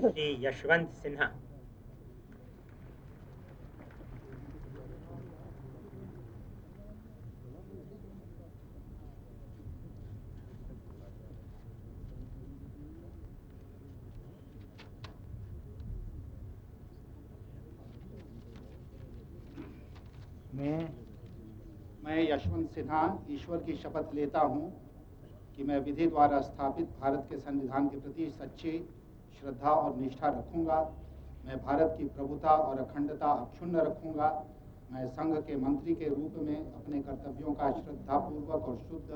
श्री यशवंत सिन्हा। मैं यशवंत सिन्हा ईश्वर की शपथ लेता हूं कि मैं विधि द्वारा स्थापित भारत के संविधान के प्रति सच्ची श्रद्धा और निष्ठा रखूंगा। मैं भारत की प्रभुता और अखंडता अक्षुण्ण रखूंगा। मैं संघ के मंत्री के रूप में अपने कर्तव्यों का श्रद्धापूर्वक और शुद्ध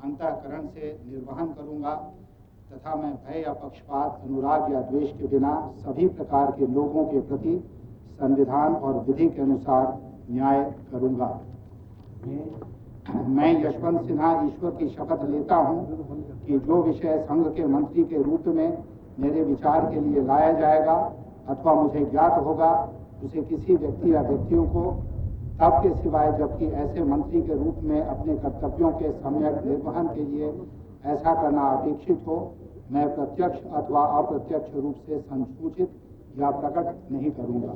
अंतःकरण से निर्वहन करूंगा तथा मैं भय या पक्षपात, अनुराग या द्वेष के बिना सभी प्रकार के लोगों के प्रति संविधान और विधि के अनुसार न्याय करूंगा। मैं यशवंत सिन्हा ईश्वर की शपथ लेता हूं कि जो विषय संघ के मंत्री के रूप में मेरे विचार के लिए लाया जाएगा अथवा मुझे ज्ञात होगा, उसे किसी व्यक्ति या व्यक्तियों को तब के सिवाय जबकि ऐसे मंत्री के रूप में अपने कर्तव्यों के सम्यक निर्वहन के लिए ऐसा करना अपेक्षित हो, मैं प्रत्यक्ष अथवा अप्रत्यक्ष रूप से संसूचित या प्रकट नहीं करूंगा।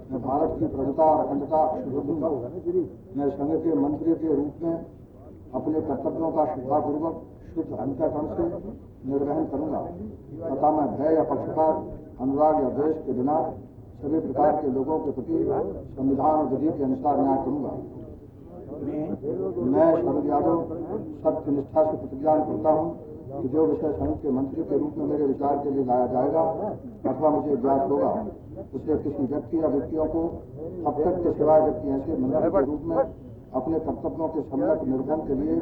मैं भारत की प्रभुता और अखंडता रखूंगा। मैं संघ के मंत्री के रूप में अपने कर्तव्यों का श्रद्धापूर्वक शुद्ध अंतःकरण से निर्वहन करूंगा तथा मैं भय या पक्षपात, अनुराग या द्वेष के बिना सभी प्रकार के लोगों के प्रति संविधान और विधि के अनुसार न्याय करूंगा। मैं शरद यादव सत्य निष्ठा से प्रतिज्ञा करता हूं कि जो विषय संघ के मंत्री के रूप में मेरे विचार के लिए लाया जाएगा अथवा मुझे ज्ञात होगा, उसे किसी व्यक्ति या व्यक्तियों को अब तक के सिवाय जबकि ऐसे मंत्री के रूप में अपने कर्तव्यों के सम्यक निर्वहन के लिए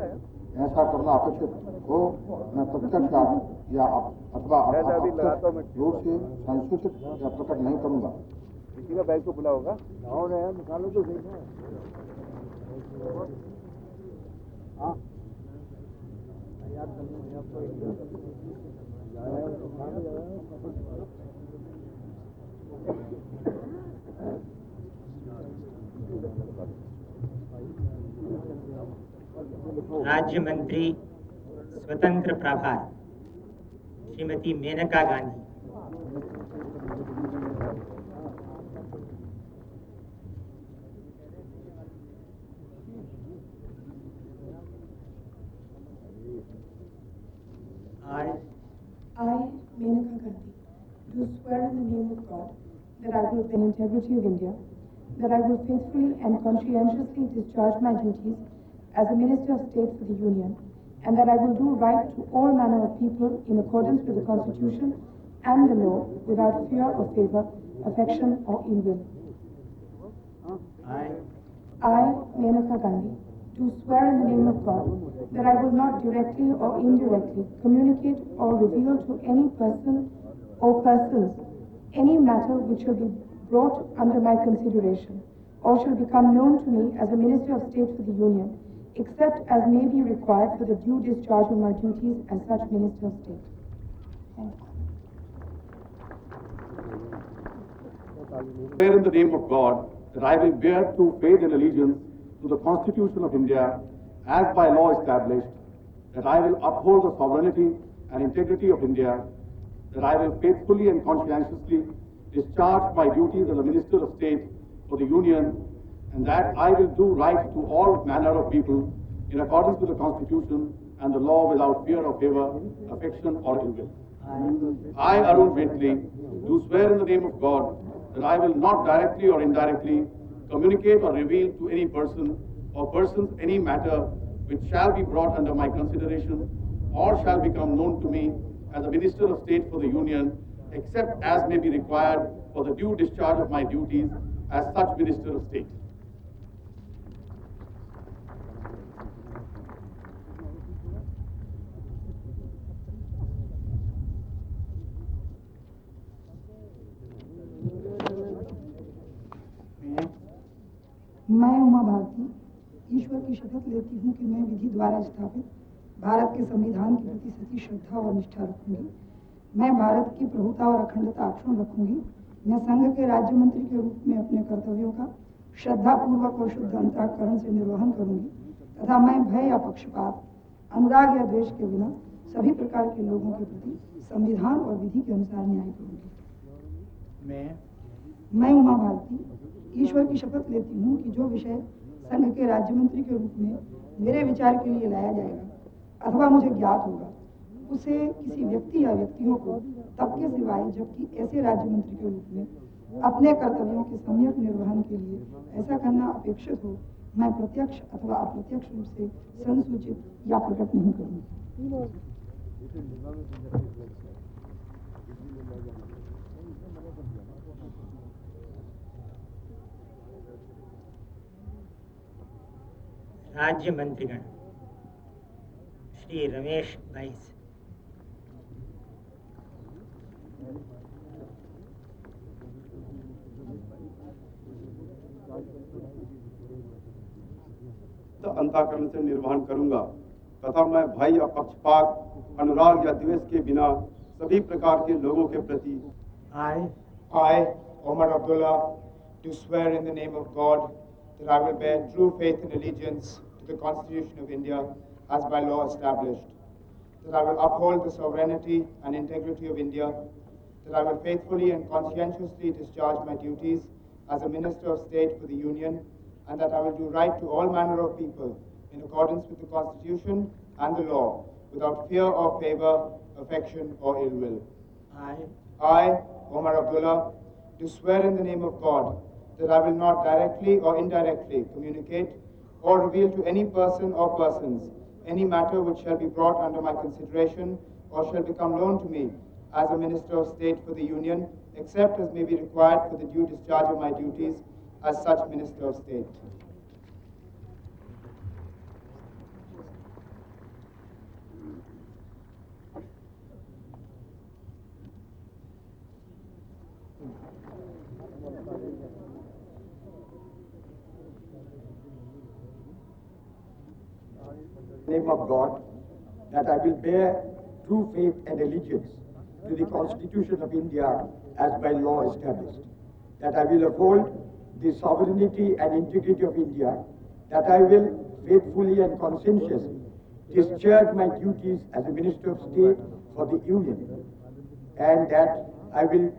ऐसा करना अपेक्षित हो, मैं प्रत्यक्ष या अथवा अप्रत्यक्ष रूप से संसूचित या प्रकट नहीं करूंगा। किसी का बैग तो खुला होगा, निकालो तो सही है। राज्य मंत्री स्वतंत्र प्रभार Shrimati Maneka Gandhi. I, Menaka Gandhi, do swear in the name of God that I will bear integrity of India, that I will faithfully and conscientiously discharge my duties as a Minister of State for the Union, and that I will do right to all manner of people in accordance with the Constitution and the law without fear or favor, affection or ill will. I, Menaka Gandhi, do swear in the name of God that I will not directly or indirectly communicate or reveal to any person or persons any matter which shall be brought under my consideration or shall become known to me as a Minister of State for the Union, except as may be required for the due discharge of my duties as such Minister of State. Thank you. I swear in the name of God that I will bear true faith and allegiance to the Constitution of India as by law established, that I will uphold the sovereignty and integrity of India, that I will faithfully and conscientiously discharge my duties as a Minister of State for the Union, and that I will do right to all manner of people in accordance with the Constitution and the law without fear or favor, affection or ill will. I, Arun Bentley, do swear in the name of God that I will not directly or indirectly communicate or reveal to any person or persons any matter which shall be brought under my consideration or shall become known to me as a Minister of State for the Union, except as may be required for the due discharge of my duties as such Minister of State. मैं उमा भारती ईश्वर की शपथ लेती हूँ कि मैं विधि द्वारा स्थापित भारत के संविधान के प्रति सच्ची श्रद्धा और निष्ठा रखूंगी। मैं भारत की प्रभुता और अखंडता अक्षुण्ण रखूंगी। मैं संघ के राज्य मंत्री के रूप में अपने कर्तव्यों का श्रद्धापूर्वक और शुद्ध अंतःकरण से निर्वहन करूंगी तथा मैं भय या पक्षपात, अनुराग या द्वेष के बिना सभी प्रकार के लोगों के प्रति संविधान और विधि के अनुसार न्याय करूंगी। मैं उमा भारती ईश्वर की शपथ लेती हूँ कि जो विषय संघ के राज्य मंत्री के रूप में मेरे विचार के लिए लाया जाएगा अथवा मुझे ज्ञात होगा, उसे किसी व्यक्ति या व्यक्तियों को तब के सिवाय जबकि ऐसे राज्य मंत्री के रूप में अपने कर्तव्यों के सम्यक निर्वहन के लिए ऐसा करना अपेक्षित हो, मैं प्रत्यक्ष अथवा अप्रत्यक्ष रूप से संसूचित या प्रकट नहीं करूंगी। राज्य मंत्रीगण श्री रमेश बैस, अंतःकरण से निर्वहन करूंगा तथा मैं भय या पक्षपात, अनुराग या द्वेष के बिना सभी प्रकार के लोगों के प्रति I, Omar Abdullah, do swear in the name of God that I will bear true faith and allegiance to the Constitution of India as by law established, that I will uphold the sovereignty and integrity of India, that I will faithfully and conscientiously discharge my duties as a Minister of State for the Union, and that I will do right to all manner of people in accordance with the Constitution and the law, without fear or favor, affection or ill will. I, Omar Abdullah, do swear in the name of God that I will not directly or indirectly communicate or reveal to any person or persons any matter which shall be brought under my consideration or shall become known to me as a Minister of State for the Union, except as may be required for the due discharge of my duties as such Minister of State. Name of God, that I will bear true faith and allegiance to the Constitution of India as by law established, that I will uphold the sovereignty and integrity of India, that I will faithfully and conscientiously discharge my duties as a Minister of State for the Union, and that I will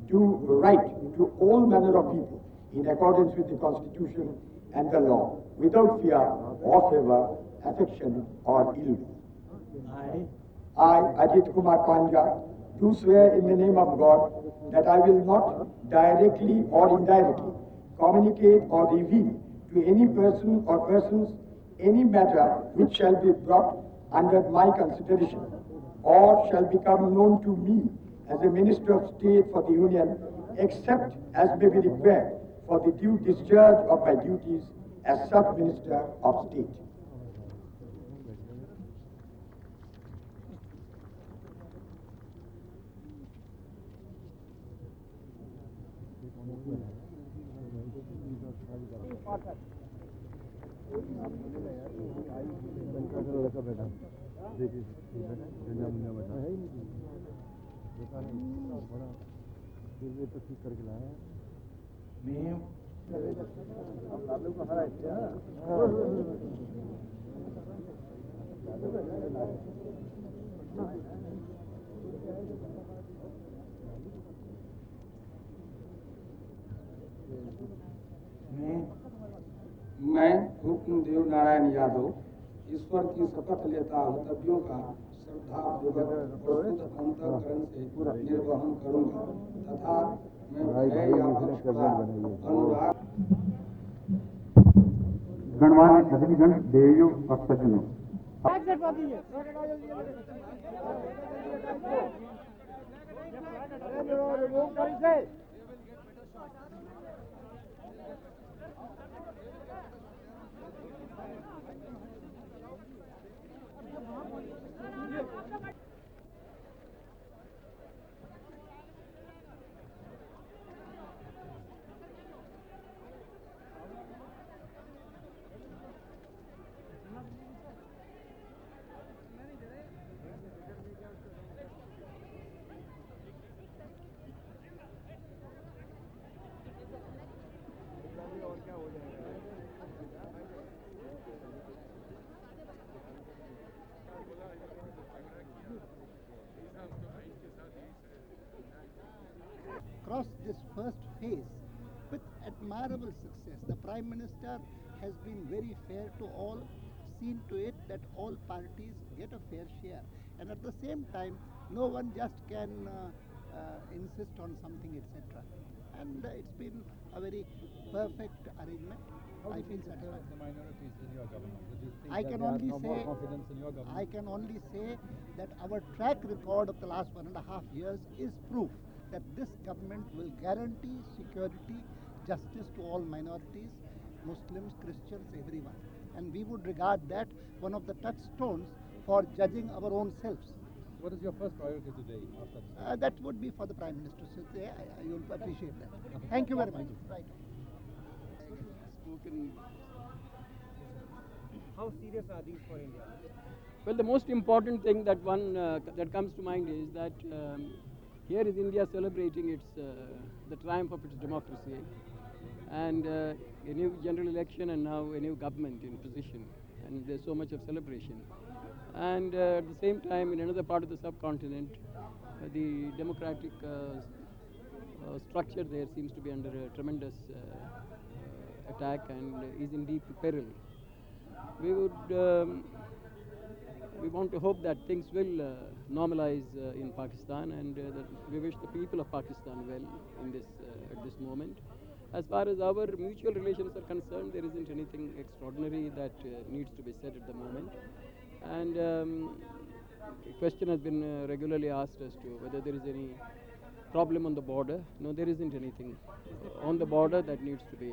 do right to all manner of people in accordance with the Constitution and the law, without fear or favor, affection or ill will. I, Ajit Kumar Panja, do swear in the name of God that I will not directly or indirectly communicate or reveal to any person or persons any matter which shall be brought under my consideration or shall become known to me as a Minister of State for the Union, except as may be required for the due discharge of my duties as such Minister of State. मैं हुक्मदेव नारायण यादव ईश्वर की शपथ लेता कर्तव्यों का श्रद्धापूर्वक और शुद्ध अंतःकरण से निर्वहन करूंगा तथा मैं भय या पक्षपात, अनुराग। गणमान्य अतिथिगण, देवियों और सज्जनों, Minister has been very fair to all, seen to it that all parties get a fair share. And at the same time, no one just can insist on something, etc. And it's been a very perfect arrangement. I feel satisfied. The minorities in your government. Do you think I that can they have only no more say confidence in your government? I can only say that our track record of the last 1.5 years is proof that this government will guarantee security, justice to all minorities, Muslims, Christians, everyone. And we would regard that one of the touchstones for judging our own selves. What is your first priority today after this? That would be for the Prime Minister. So you'll appreciate that. Thank you very much. Right. How serious are these for India? Well, the most important thing that that comes to mind is that here is India celebrating the triumph of its democracy, and a new general election, and now a new government in position, and there's so much of celebration. And at the same time, in another part of the subcontinent, the democratic structure there seems to be under a tremendous attack and is in deep peril. We want to hope that things will normalize in Pakistan, and that we wish the people of Pakistan well in this at this moment. As far as our mutual relations are concerned, there isn't anything extraordinary that needs to be said at the moment. And the question has been regularly asked as to whether there is any problem on the border. No, there isn't anything on the border that needs to be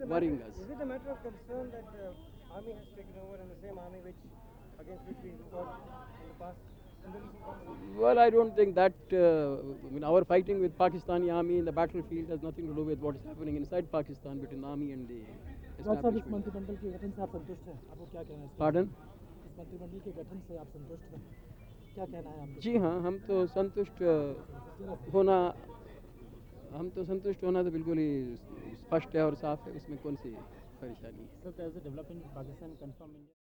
worrying us. Is it a matter of concern that the army has taken over, and the same army against which we fought in the past? Well, I don't think that our fighting with Pakistani army in the battlefield has nothing to do with what is happening inside Pakistan between the army and the establishment. मंत्रिमंडल के गठन से आप संतुष्ट हैं? आपको क्या कहना है? Pardon? इस मंत्रिमंडल के गठन से आप संतुष्ट हैं? क्या कहना है आपको? जी हाँ, हम तो संतुष्ट होना तो बिल्कुल ही स्पष्ट है और साफ है, उसमें कौन सी परेशानी है। So, as a developing Pakistan confirm India.